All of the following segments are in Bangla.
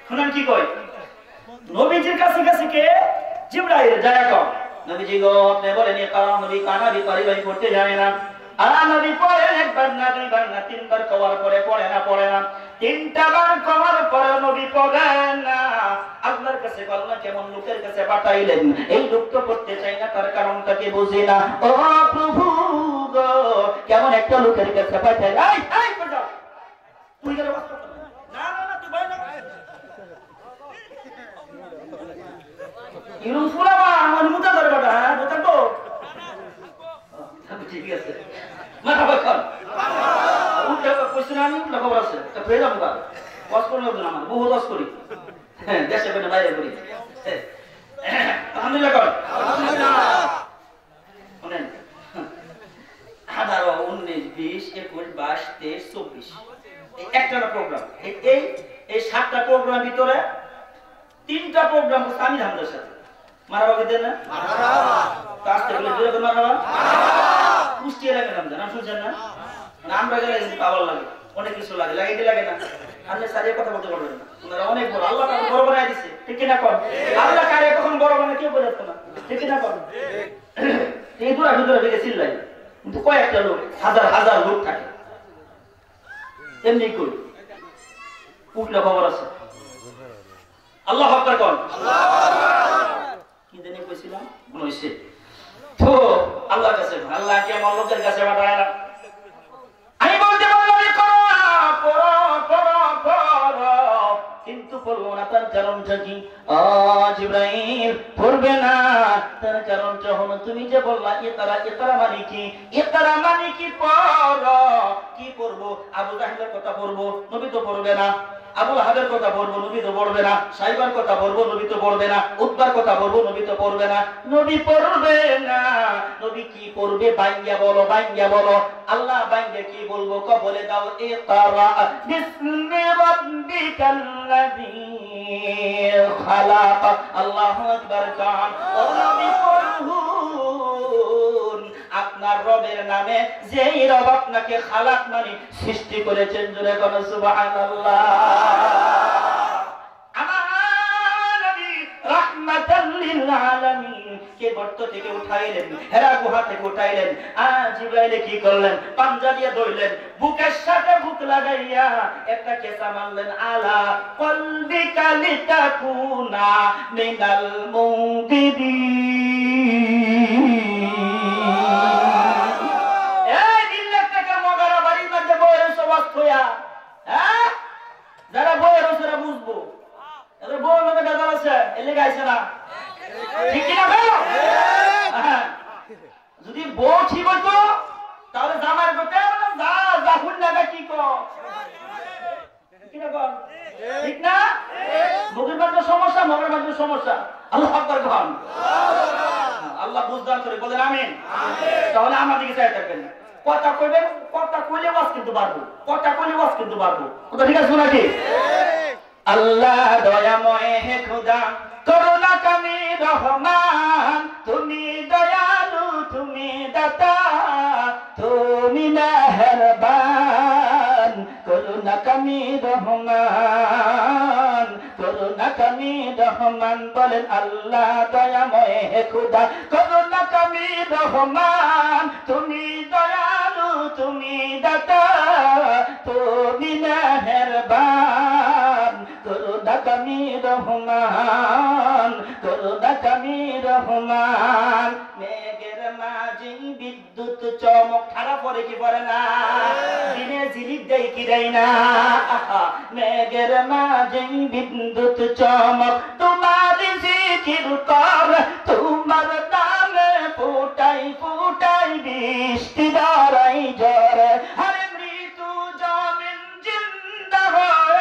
শুনেন কি কয় নবীজির কাছে কাছে কে জিবরাইল যায় কম নবীজি গো আপনি বলেন ইকরা নবী কানা বি পারিবাই পড়তে জানে না আর নবী পড়েন একবার না দুইবার না তিনবার কওয়ার পরে পড়ে না তিনটা বার কওয়ার পরে নবী পড়েন না আল্লাহর কাছে আল্লাহ কেমন লোকের কাছে পাঠাইলেন এই লোক তো পড়তে চাই না তার কারণটা কি বুঝি না ও প্রভু গো কেমন একটা লোকের কাছে পাঠাই এই পড়াও তুই গেলে বাস করতে না না না তুই বাইরে ইরুম ফুলাবা আমার মুতা ধরবা না মুতা তো ঠিক আছে মাথা কর উল্টা কোশ্চেন আমি উল্টা খবর আছে তা ফের যাবো কার কষ্ট করলো না আমার বহু দশ করি হ্যাঁ দেশে বেটা বাইরে করি আলহামদুলিল্লাহ কর আলহামদুলিল্লাহ শুনেন 18 19 20 21 22 23 24 এই একটা প্রোগ্রাম এই 7টা প্রোগ্রাম ভিতরে 3টা প্রোগ্রাম সামিল আমাদের সাথে মারাবা দেন না মারাবা কাজটা বলে জোরে করে মারাবা পুষ্টি লাগে নাম শুনছেন না আমরা গেলে পাওয়ার লাগে অনেক কিছু লাগে কি লাগে না আল্লাহ সারিয়ে কথা বলতে পারবেন না ওনারা অনেক বড় আল্লাহ তাকে বড় বানায় দিয়েছে ঠিক না কর আল্লাহ কারে কখন বড় বানায় কেউ বলে না ঠিক না কর এই দূরা ভিতরে ঢুকে চিল্লাই কিন্তু কয়েকটা লোক হাজার হাজার লোক থাকে এমনি কই উল্টা খবর আছে আল্লাহু আকবার কোন আল্লাহু আকবার কি জানি কইছিলাম মনে হইছে তো আল্লাহর কাছে আল্লাহ কি আমার লোকের কাছে পাঠায় না আমি বলতে বললাম করো কিন্তু পড়বো না তার কারণটা কি জিবরাইল পড়বে না তার কারণটা হলো তুমি যে বললা ইকরা মানে কি পড়ো কি পড়বো আবু জাহেলের কথা পড়বো নবী তো পড়বে না আবু লাহাবের কথা বলবো নবী তো পড়বে না সাইবার কথা বলবো নবী তো পড়বে না উতবার কথা বলবো নবী তো পড়বে না নবী পড়বে না নবী কি পড়বে বাইঙ্গা বলো আল্লাহ বাইঙ্গা কি বলবো ক বলে দাও ইকরা বিসমি রাব্বিকাল্লাযী খালাক আল্লাহু আকবার কান ও নবী পড়ুন আপনার রবের নামে যেই রব আপনাকে খালাক মানে সৃষ্টি করেছেন জোরে কোন সুবহানাল্লাহ আমার নবী রাহমাতাল লিল আলামিন কে গর্ত থেকে উঠাইলেন হেরা গুহা থেকে উঠাইলেন জিবরাইল কি করলেন পাঞ্জা দিয়ে ধরলেন বুকের সাথে বুক লাগাইয়া একটা কেসা মারলেন আলা কলবিকা লিতাকুনা মিনাল মুনদিরিন যারা বইয়ের ওসরা বুঝবো এদের বই লোকে বেজাল আছে এলে গাইছে না ঠিক কিনা যদি বউ ঠিক হইতো তাহলে জামাই করতে যা হুন্ডাটা কি ঠিক না মুখের মাত্র সমস্যা মগের মাত্র সমস্যা আল্লাহ আকবার খান আল্লাহ বুঝদান করে বলেন আমিন তাহলে আমার দিকে চাই থাকবেন না কথা কইবেন কথা কইলে ওয়াজ কিন্তু পারবো কথা ঠিক আছে নাকি আল্লাহ দয়াময় হে খোদা করুণা কামি রহমান তুমি দয়ালু তুমি দাতা তুমি মেহেরবান করুণা কামি রহমান বলেন আল্লাহ দয়াময় হে খোদা করুণা কামি রহমান তুমি দয়ালু তুমি দাতা তুমি মেহেরবান করুণা কামি রহমান মেঘের মাঝে বিদ্যুৎ চমক ঠাড়া পড়ে কি পড়ে না দিনে ঝিলিক দেয় কি দেয় না মেঘের মাঝে বিদ্যুৎ চমক তোমার জিকির কর তোমার নামে ফুটাই বৃষ্টি দাঁড়াই ঝরে হরে মৃত্যু জমিন জিন্দা হয়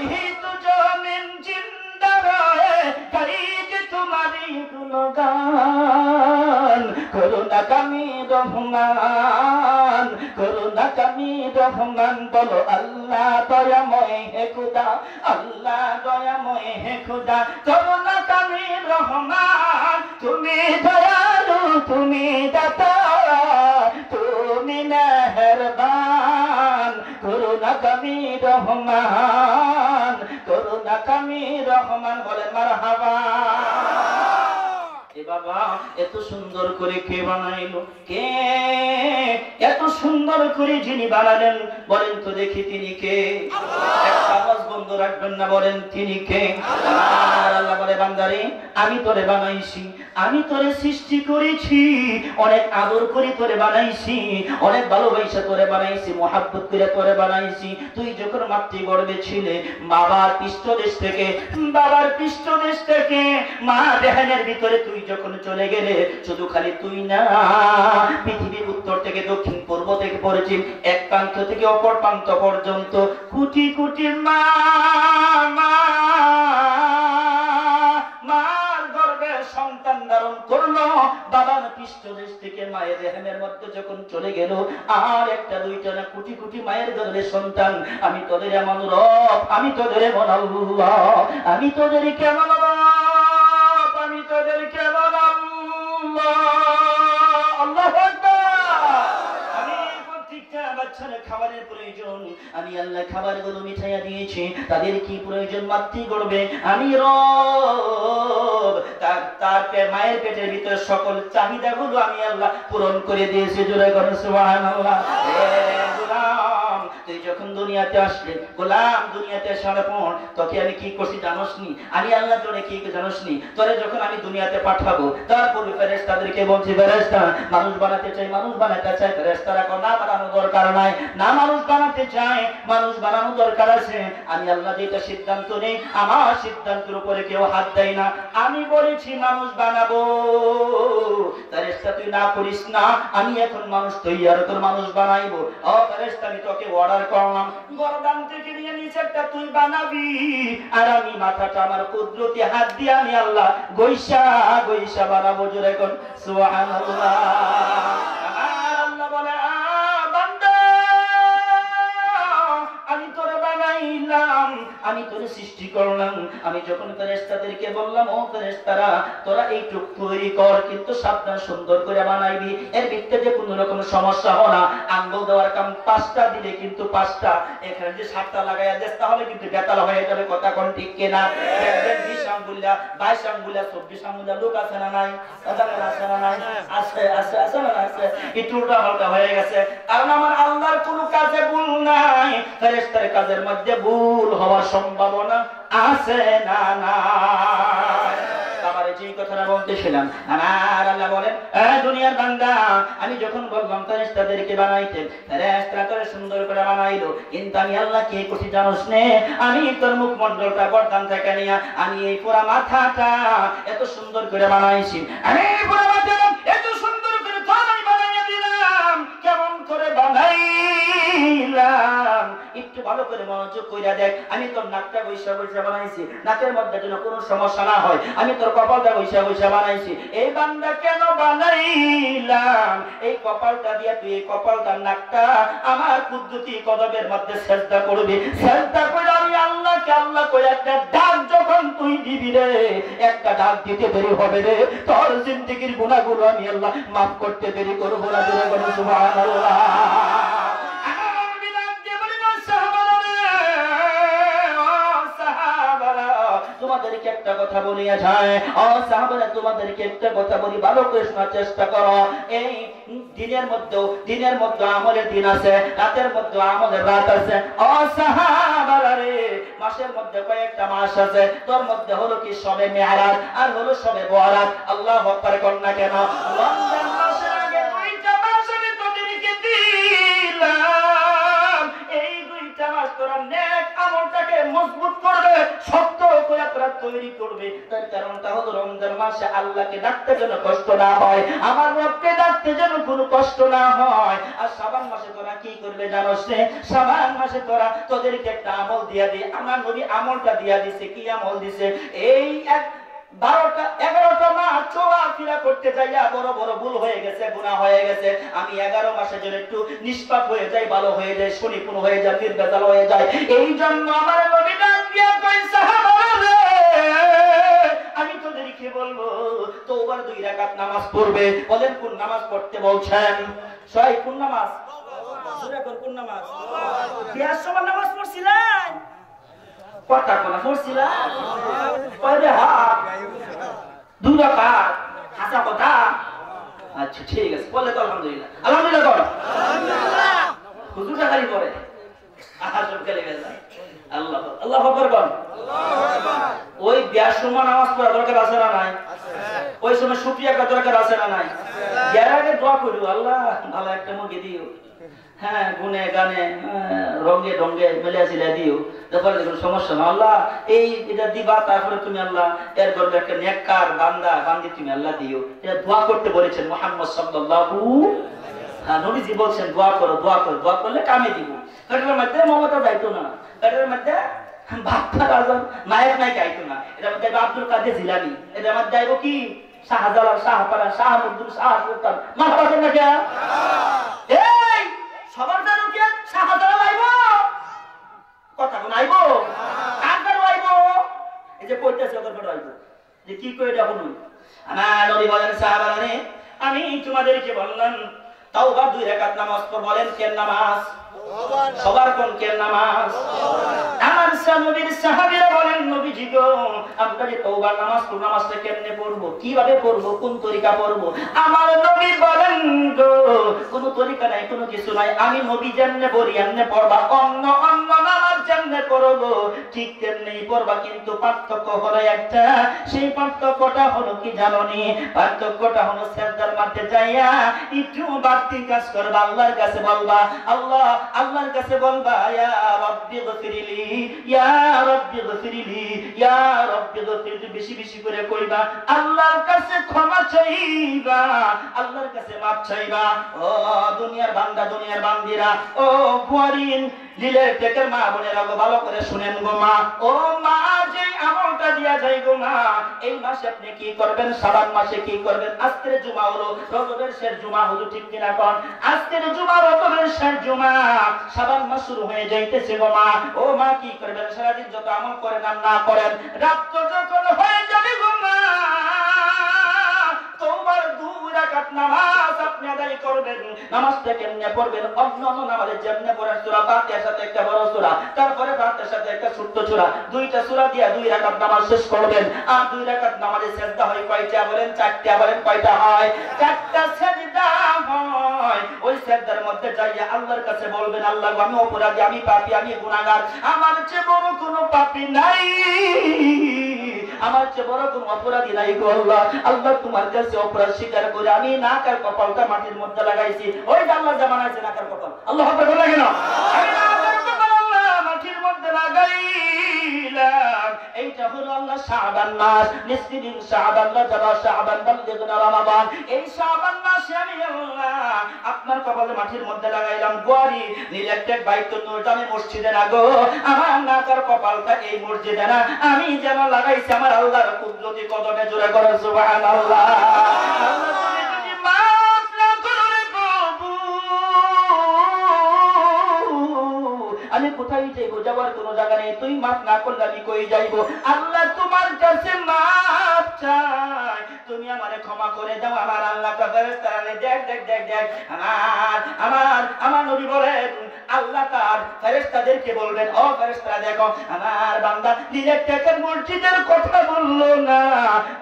মৃত্যু জমিন জিন্দা রয়ে গাই যে তোমারই গুণগান করুণা কামি রহমান বলো আল্লাহ দয়াময় হে খোদা করুণা কামি রহমান তুমি দয়ালু তুমি দাতা তুমি মেহেরবান কামি রহমান, করুণা কামি রহমান, বলেন মারহাবা। এ বাবা, এত সুন্দর করে কে বানাইলো? কে এত সুন্দর করে যিনি বানালেন বলেন তো দেখি তিনি কে? একটা আওয়াজ বন্ধ রাখবেন না, বলেন তিনি কে? আর আল্লাহ বলে, বান্দারে আমি তোরে বানাইছি, আমি তোরে সৃষ্টি করেছি, অনেক আদর করে তোরে বানাইছি, অনেক ভালোবাসা তোরে বানাইছি, মহাব্বত করে তোরে বানাইছি। তুই যখন মাতৃগর্ভে ছিলে, বাবার পৃষ্ঠদেশ থেকে মা দেহের ভিতরে তুই যখন চলে গেলে, শুধু খালি তুই না, পৃথিবীর উত্তর থেকে দক্ষিণ, পূর্ব থেকে পশ্চিম, এক প্রান্ত থেকে অপর প্রান্ত পর্যন্ত কোটি কোটি মা মার গর্ভে সন্তান ধারণ করলো। বাবার পৃষ্ঠদেশ থেকে মায়ের রেহেমের মধ্যে যখন চলে গেল, আর একটা দুইটা না, কোটি কোটি মায়ের গর্ভে সন্তান। আমি তোদের এমন রব, আমি তোদের এমন আল্লাহ, আমি তোদের কেমন রব, আমি তোদের কেমন আল্লাহ। আল্লাহু আকবার। আমি প্রত্যেকটা বাচ্চার খাবারের প্রয়োজন, আমি আল্লাহ খাবারগুলো মিঠাইয়া দিয়েছি। তাদের কি প্রয়োজন? মাতৃগর্ভে আমি রব তার মায়ের পেটের ভিতরে সকল চাহিদাগুলো আমি আল্লাহ পূরণ করে দিয়েছি। জোরে করে সুবহানাল্লাহ। তুই যখন দুনিয়াতে আসলে, গোলাম দুনিয়াতে আসার পর তোকে আমি কি করছি জানোস নি? আমি আল্লাহ তোরে কি জানোস নি? তোরে যখন আমি দুনিয়াতে পাঠাবো, তারপর ফেরেশতাদেরকে বলছি, ফেরেশতা মানুষ বানাতে চাই, মানুষ বানাতে চাই। ফেরেশতারা কো না, বানানো দরকার নাই, না মানুষ বানাতে চাই, মানুষ বানানো দরকার আছে। আমি আল্লাহ যেটা সিদ্ধান্ত নেই, আমার সিদ্ধান্তের উপরে কেউ হাত দেয় না। আমি বলেছি মানুষ বানাবো, ফেরেশতা তুই না করিস না, আমি এখন মানুষ তৈরি করে মানুষ বানাইবো। ও ফেরেশতা, আমি তোকে অর্ডার করলাম, গর্দান থেকে নিয়ে নিচেরটা তুই বানাবি, আর আমি মাথাটা আমার কুদরতি হাত দিয়ে আমি আল্লাহ গৈসা গৈসা বানাবো। জোরে কোন সুবহানাল্লাহ। আল্লাহ বলে, বান্দা আমি তোরে বানাইলাম, আমি তোরে সৃষ্টি করলাম। আমি যখন ফেরেশতাদেরকে বললাম, ও ফেরেশতারা তোরা এইটুক তৈরি কর, কিন্তু সাবধান সুন্দর করে বানাইবি, এর ভিতরে কোনো রকম সমস্যা হয় না। আঙ্গুল দেওয়ার কাম 5টা দিলে কিন্তু 5টা, এখানে যে 7টা লাগাইয়া দেস তাহলে কিন্তু বেতাল হয়ে যাবে। কথা কোন ঠিক কিনা? 20 আঙ্গুলা, 22 আঙ্গুলা, 24 আঙ্গুলা লোক আছে না নাই? আছে না নাই? আছে আছে আছে না আছে? একটু উল্টা পাল্টা হয়ে গেছে, কারণ আমার আল্লাহর কোনো কাজে ভুল নাই। ফেরেশতার কাজের মধ্যে ভুল হওয়ার সম্ভাবনা আছে না না? যে কথাটা বলতেছিলাম, আমার আল্লাহ বলেন, দুনিয়ার বান্দা আমি যখন বললাম ফেরেশতাদেরকে বানাইতে, ফেরেশতারা তোরে সুন্দর করে বানাইলো, কিন্তু আমি আল্লাহ কি করছি জানোস নে? আমি তোর মুখমণ্ডলটা গর্দান থেকে নিয়ে আমি এই পুরা মাথাটা এত সুন্দর করে বানাইছি। আমি পুরা মাথা এত সুন্দর করে তোরাই বানাইয়া দিলাম। কেমন করে বানাইলাম একটু ভালো করে মনোযোগ কইরা দেখ। আমি তোর নাকটা বৈশা বৈশা বানাইছি, নাকের মধ্যে যেন কোনো সমস্যা না হয়। আমি তোর কপালটা বৈশা বৈশা বানাইছি। এই বান্দা কেন বানাইলাম? এই কপালটা দিয়ে তুই এই কপালটার নাকটা আমার কুদরতি কদমের মধ্যে সেজদা করবি। সেজদা করে আমি আল্লাহকে আল্লাহ কই একটা ডাক যখন তুই দিবি রে, একটা ডাক দিতে দেরি হবে রে, তোর জিন্দেগীর গুনাহগুলো আমি আল্লাহ মাফ করতে দেরি করব না। জোরে বলো সুবহানাল্লাহ। তোমাদেরকে একটা কথা বলিয়া যায়, ও সাহাবারা তোমাদেরকে একটা কথা বলি, ভালো করে শোনার চেষ্টা করো। এই দিনের মধ্যে আমলের দিন আছে, রাতের মধ্যে আমলের রাত আছে। ও সাহাবারা রে, মাসের মধ্যে কয়েকটা মাস আছে, তোর মধ্যে হলো কি সবে মেরাজ আর হলো সবে বরাত। আল্লাহু আকবার কর না কেন? রমজান মাসের আগে 2টা মাস আমি তোদেরকে দিলাম। এই 2টা মাস তোরা নেক আমলটাকে মজবুত করবে, শক্ত করে তোরা তৈরি করবে। তার কারণটা হলো রমজান মাসে আল্লাহকে ডাকতে যেন কষ্ট না হয়, আমার রবকে ডাকতে যেন কোনো কষ্ট না হয়। আর শাবান মাসে তোরা কি করবে জানোস রে? শাবান মাসে তোরা তোদেরকে একটা আমল দিয়া দি। আমার নবী আমলটা দিয়া দিছে। কি আমল দিছে? এই 11টা মাস চলাফেরা করতে যাইয়া বড় বড় ভুল হয়ে গেছে, গুনাহ হয়ে গেছে। আমি 11 মাসে যেন একটু নিষ্পাপ হয়ে যাই, ভালো হয়ে যায়, সুনিপুণ হয়ে যায়, নির্বেজাল হয়ে যায়। এই জন্য আমার নবী ডাক দিয়া কই, সাহাবারা আমি তোদেরকে বলবো তওবার 2 রাকাত নামাজ পড়বে। বলেন কোন নামাজ পড়তে বলছেন? সহি কোন নামাজ? কোন নামাজ বিয়ার সময় নামাজ পড়ছিলেন কথা কোনা পড়ছিলাম কয়রে হাত দুই রাকাত হাসা কথা আচ্ছা ঠিক আছে বলে তো আলহামদুলিল্লাহ আলহামদুলিল্লাহ বল আলহামদুলিল্লাহ হুজুরটা খালি করে সব খেলে গেল আল্লাহ আল্লাহু আকবার বল আল্লাহু আকবার ওই বিয়ার সময় নামাজ পড়া দরকার আছে না নাই ওই সময় শুকরিয়া করা দরকার আছে না নাই এর আগে দোয়া করিও আল্লাহ ভালো একটা মুরগি দিও হ্যাঁ গুনে গানে রঙে ঢঙ্গে মেলে আসিলে দিও তারপরে কোনো সমস্যা না আল্লাহ এই এটা দিবা তারপরে তুমি আল্লাহ এর গর্বে একটা নেককার বান্দা বান্দি তুমি আল্লাহ দিও এটা দোয়া করতে বলেছেন মুহাম্মদ সাল্লাল্লাহু হ্যাঁ নবীজি বলছেন দোয়া করো দোয়া করলে কামে দিব এটার মধ্যে মমতা যাইতো না এটার মধ্যে বাপ্পা রাজন নায়ক নায়িক আইতো না এটার মধ্যে আব্দুল কাদের জিলানী এটার মধ্যে যাইবো কি শাহজালাল শাহপারা শাহ মুদ্দুল শাহ সুলতান মাথা বাজে না কে এই সবার জানো কি শাহজালাল আইবো কথা কোন আইবো কার জানো আইবো এই যে কইতেছে ওদের বড় আইবো যে কি কই এটা শুনুন আমার নবী বলেন সাহাবারা আমি তোমাদেরকে বললাম তাওবা 2 রাকাত নামাজ পড় বলেন কেন নামাজ সবার কোন কেন নামাজ আমার নবীর সাহাবীরা বলেন নবীজি গো আমরা যে তাওবা নামাজ পড়ব নামাজটা কেমনে পড়ব কিভাবে পড়ব কোন তরিকা পড়ব আমার নবী বলেন গো কোন তরিকা নাই কোন কিছু নাই আমি নবী যেমনে বলি এমনে পড়বা অন্য নামাজ যেমনে পড়ব ঠিক তেমনি পড়বা কিন্তু পার্থক্য হলো একটা সেই পার্থক্যটা হলো কি জানোনি পার্থক্যটা হলো সিজদার মধ্যে যাইয়া একটু বাড়তি কাজ করবা আল্লাহর কাছে বলবা আল্লাহর কাছে বলবা ইয়া রাব্বি গফিরলি ইয়া রাব্বি গফিরলি ইয়া রাব্বি গফিরলি বেশি বেশি করে কইবা আল্লাহর কাছে ক্ষমা চাইবা আল্লাহর কাছে মাপ চাইবা ও দুনিয়ার বান্দা দুনিয়ার বান্দিরা ও বুয়ারিন দিলে টেকের মা বোনেরা গো ভালো করে শুনেন গো মা ও মা যে আমলটা দিয়া যাই গো মা এই মাসে আপনি কি করবেন শাবান মাসে কি করবেন আজকের জুমা হলো রজবের শেষ জুমা হলো ঠিক কিনা কোন আজকের জুমা রজবের শেষ জুমা শাবান মাস শুরু হয়ে যাইতেছে গো মা ও মা কি করবেন সারা দিন যত আমল করেন আর না করেন রাত যখন হয়ে যাবে গো মা তোমার 2 রাকাত নামাজ আপনি আদায় করবেন নামাজটা কেমনে পড়বেন অন্যান্য নামাজে যেমনে পড়েন সূরা ফাতিহার সাথে একটা বড় সূরা তারপরে ফাতিহার সাথে একটা ছোট সূরা দুইটা সূরা দিয়া 2 রাকাত নামাজ শেষ করবেন আর 2 রাকাত নামাজে সিজদা হয় কয়টা বলেন 4টা বলেন কয়টা হয় 4টা সিজদা হয় ওই সিজদার মধ্যে যাইয়া আল্লাহর কাছে বলবেন আল্লাহ আমি অপরাধী আমি পাপী আমি গুনাহগার আমার চেয়ে বড় কোনো পাপী নাই আমার চেয়ে বড় কোনো অপরাধী নাই গো আল্লাহ আল্লাহ তোমার কাছে অপরাধ স্বীকার করে আমি নাকের কপালটা মাটির মধ্যে লাগাইছি ওই যে আল্লাহ জামান আছে নাকের কপাল আল্লাহ আকবার বলে কেন আমি নাকের কপাল আল্লাহ মাটির মধ্যে লাগাইলাম এইটা হলো আল্লাহ শাবান মাস নিসফিদিন শাবান রাজব শাবান বালগনা রমাদান এই শাবান মাসে আমি আল্লাহ আপনার কপালে মাটির মধ্যে লাগাইলাম গোয়ারি নিলেক্টেড বাইতুল নূর জামে মসজিদে না গো আমার নাকের কপালটা এই মসজিদে না আমি যেন লাগাইছি আমার আল্লাহর কুদরতি কদমে জোরে করে সুবহানাল্লাহ আল্লাহ তুমি যদি মাফ না করো রে প্রভু আমি কোথায় যাইবো যাবার কোনো জায়গা নেই তুই মাফ না করলে আমি কই যাইবো আল্লাহ তোমার কাছে মাফ চাই তুমি আমারে ক্ষমা করে দাও আমার আল্লাহ ফেরেশতারা দেখ আমার নবী বলেন আল্লাহ তার ফেরেশতাদেরকে বলবেন ও ফেরেশতারা দেখো আমার বান্দা ডিরেক্টর মসজিদের কথা বললো না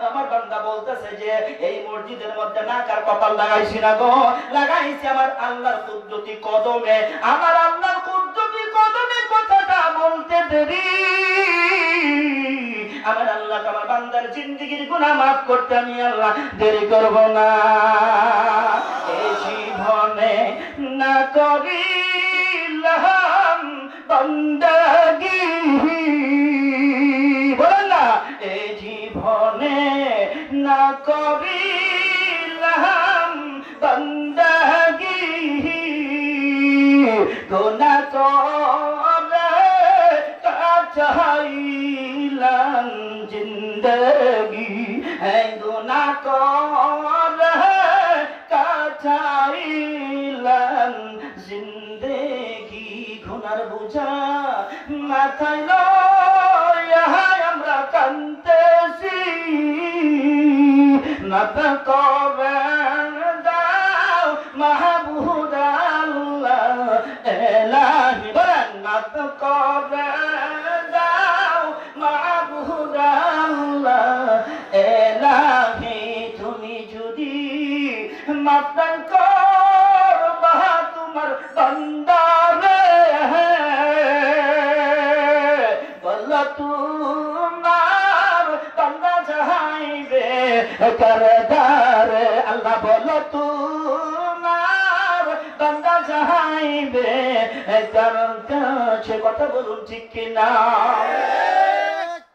আমার বান্দা বলতেছে যে এই মসজিদের মধ্যে নাকার কপাল লাগাইছি না গো লাগাইছি আমার আল্লাহর কুদরতি কদমে আমার আল্লাহর কুদরতি কদমে কথাটা বলতে দেরি আমার আল্লাহ আমার বান্দার জিন্দেগীর গুনাহ maaf করতে আমি আল্লাহ দেরি করব না এই জীবনে না করিলাম বান্দাগি বলেন না এই জীবনে না করিলাম বান্দাগি গুনাহ করে কাটাইলাম জিন্দগি হ্যাঁ গুনাহ করে কাটাইলাম জিন্দগি গুনার বোঝা মাথায় লইয়া আমরা কাঁদতেছি মাথা করে দাও মাহবুব আল্লাহ মাফ করে দাও মাবুদ আল্লাহ এলাহি তুমি যদি মাফ করবা তোমার বান্দারে বল্লা তোমার বান্দা চাইবে করদার আল্লাহ বল্লা তোমার বান্দা চাইবে কারণ কাছে কথা বলুন ঠিক কিনা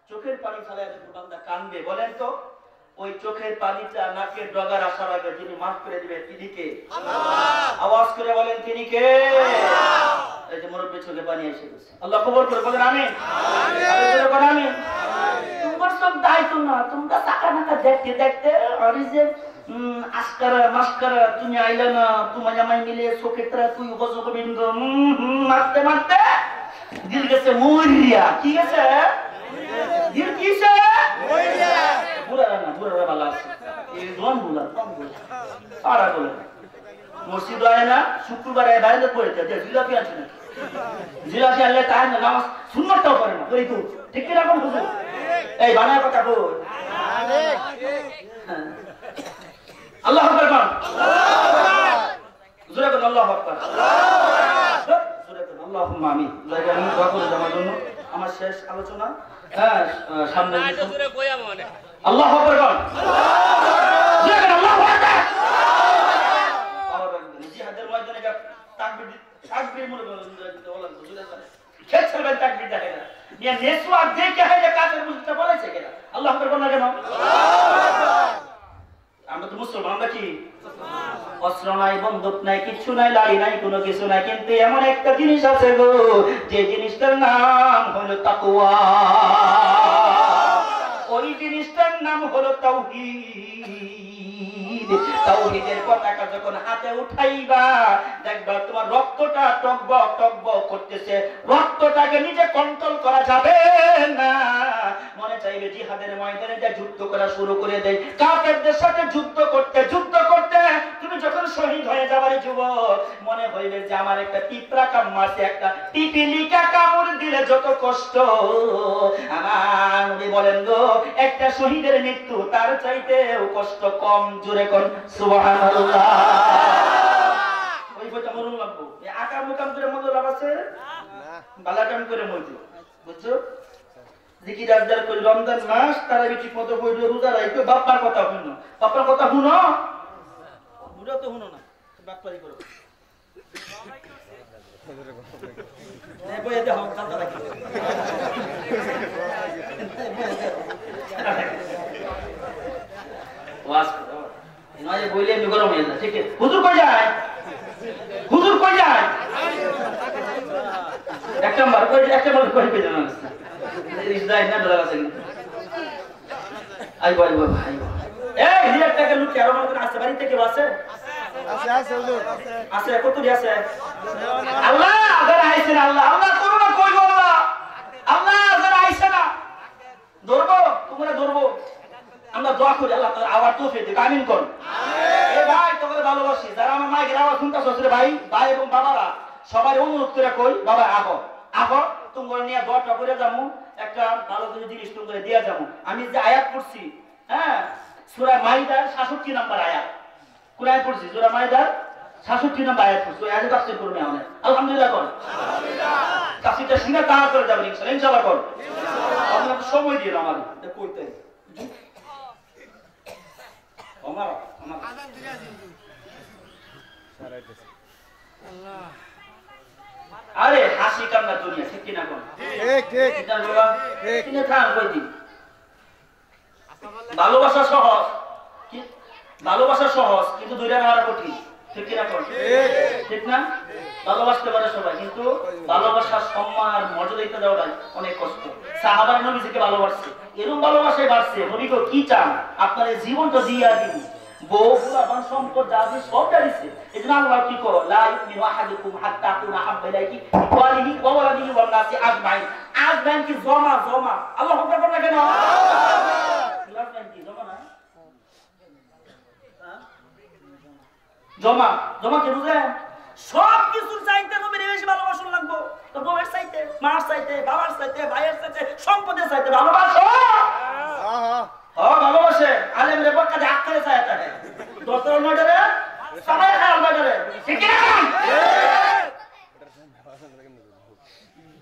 চোখের পানি ফেলে বান্দা কানবে বলেন তো ওই চোখের পানিটা নাকের ডগার আসার আগে যিনি মাফ করে দিবেন তিনি কে আওয়াজ করে বলেন তিনি কে এই যে মুরব্বি চোখে পানি এসে গেছে আল্লাহ কবুল করে বলেন আমিন আমিন তোমার সব দায়িত্ব না তোমরা টাকা নাকা দেখতে দেখতে আর যে আস্কারা মাস্কারা তুমি আইলা না তোমার জামাই মিলে চোখে তারা তুই গজব বিন্দ মারতে মারতে দিল গেছে মরিয়া কি গেছে দিল কিসে মরিয়া বুড়া ভালো আছে এই জন বুড়া আড়া বলে মসজিদ হয় না শুক্রবার বাইরে পড়েছে যে জিলাপি আছে না জিলাপি আনলে তাই না নামাজ সুন্নতটাও করে না কই তো ঠিক কি রকম বুঝো এই বানায় কথা বল আল্লাহু আকবার জোরে বল আল্লাহু আকবার জোরে বল আল্লাহুম্মা আমিন জায়গা আমি দোয়া করে দেওয়ার জন্য আমার শেষ আলোচনা সামনে জোরে কইয়া মানে আল্লাহু আকবার জোরে বল আল্লাহু আকবার আর জিহাদের ময়দানে তাকবীর মনে বলেন বলেন জোরে করে খেতে হবে তাকবীর দেখে না নিয়ে নেসওয়ার দেখে হয় যে কাফের মুশরিকটা বলেছে কেন আল্লাহু আকবার বলা কেন আমরা তো মুসলমান আমরা কি অস্ত্র নাই বন্দুক নাই কিছু নাই লাড়ি নাই কোনো কিছু নাই কিন্তু এমন একটা জিনিস আছে গো যে জিনিসটার নাম হলো তাকওয়া ওই জিনিসটার নাম হলো তাওহীদ তাওহীদের পতাকা যখন হাতে উঠাইবা দেখবা তোমার রক্তটা টকবক টকবক করতেছে রক্তটাকে নিজে কন্ট্রোল করা যাবে না মনে চাইবে জিহাদের ময়দানে যা যুদ্ধ করা শুরু করে দেয় কাফেরদের সাথে যুদ্ধ করতে তুমি যখন শহীদ হয়ে যাবারই যুবক মনে হইবে যে আমার একটা পিঁপড়া কামড়াছে একটা পিপিলিকা কামড় দিলে যত কষ্ট আমার নবী বলেন গো একটা শহীদের মৃত্যু তার চাইতেও কষ্ট কম জোরে কোন সুবহানাল্লাহ ওই বইটা মরুন লাগবো এই আকার মুকাম করে মন্দ লাভ আছে না বালা কাম করে মরছো বুঝছো জিকির আজদার করি রমজান মাস তারা ঠিক মতো বই রোজা রাখো বাপ্পার কথা শুনো বাপ্পার কথা শুনো বুড়া তো শুনো না বাপ্পারি করো এই বই এতে হাম কাটা রাখি ওয়াজ নয় বইলে আমি গরম হয়ে যায় ঠিক আছে হুজুর কই যায় একটা বার কই পেয়ে জানা আছে ইসরাইল না ডলার আছে আই ভাই এই লিয়ার টাকা লুট আর আমার আছে বাড়ি থেকে আছে হুজুর আছে কত দি আছে আল্লাহ আবার আইছেন আল্লাহ করোনা কই গো আল্লাহ আবার আইছে না ধরবো তোমরা ধরবো আমরা দোয়া করি আল্লাহ তাআলা আবার তৌফিক দিক আমিন কোন আমিন এ ভাই তোমরা ভালোবাসি যারা আমার মায়ের আওয়াজ শুনতাছ রে ভাই এবং বাবারা সবাই অনুরোধ করে কই বাবা আগো তোমরা নিয়ে দোয়াটা করে যামু একটা ভালো করে জিনিস তোমরা দিয়া যামু আমি যে আয়াত পড়ছি হ্যাঁ সূরা মাইদার 66 নম্বর আয়াত কোরআন পড়ছি সূরা মাইদার 66 নম্বর আয়াত পড়ছি আয়াত তাফসীর করবে আমরা আলহামদুলিল্লাহ কর আলহামদুলিল্লাহ তাফসীরটা শুনে তাড়া করে যাবেন ইনশাআল্লাহ কর আমরা তো সময় দিয়ে আমাদের এটা কইতে আমার আযান দিয়া দিন সারাইতেছে আল্লাহ আরে হাসি কান্না দুনিয়া ঠিক কিনা কোন ঠিক এটা বাবা কিনে খান কই দিন ভালোবাসা সহজ কিন্তু দুইটা মারা কঠিন ঠিক কিনা কোন ঠিক না ভালোবাসতে পারে সবাই কিন্তু ভালোবাসার সম্মান আর মর্যাদা দিতে দেওয়াটা অনেক কষ্ট সাহাবায়ে নবীকে ভালোবাসছে এরকম ভালোবাসায় বাড়ছে নবী কো কি চান আপনার এই জীবনটা দিয়া দিন বহুলা বান সম্পদ দাবি সব দাঁড়িয়েছে এজন্য আল্লাহ কি করো লা ইউমিনু আহাদুকুম হাত্তা কুনা হাব্বা ইলাইহি ওয়ালিহি ওয়া ওয়ালাদিহি ওয়ান নাসি আজমাইন কি জমা আল্লাহু আকবার বলা কেন আজমাইন কি জমা না জমা কি বুঝেন সব কিছু চাইতে নবীর বেশি ভালোবাসা লাগবে তো বউয়ের চাইতে মার চাইতে, বাবার চাইতে, ভাইয়ের চাইতে, সম্পদের চাইতে ভালোবাসো। ভালোবাসে আলেম রে বক্কা দিয়ে আত্মারে চাই থাকে দোস্তর নজরে সবাই খেয়াল নজরে ঠিক না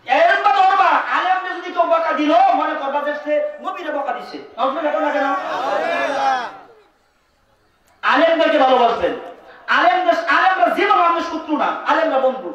এরকম ধরবা আলেম যদি কেউ বকা দিল মনে করবা যে সে নবীরে বকা দিছে আলেমদেরকে ভালোবাসবেন আলেমরা জীবন আমাদের শত্রু না আলেমরা বন্ধু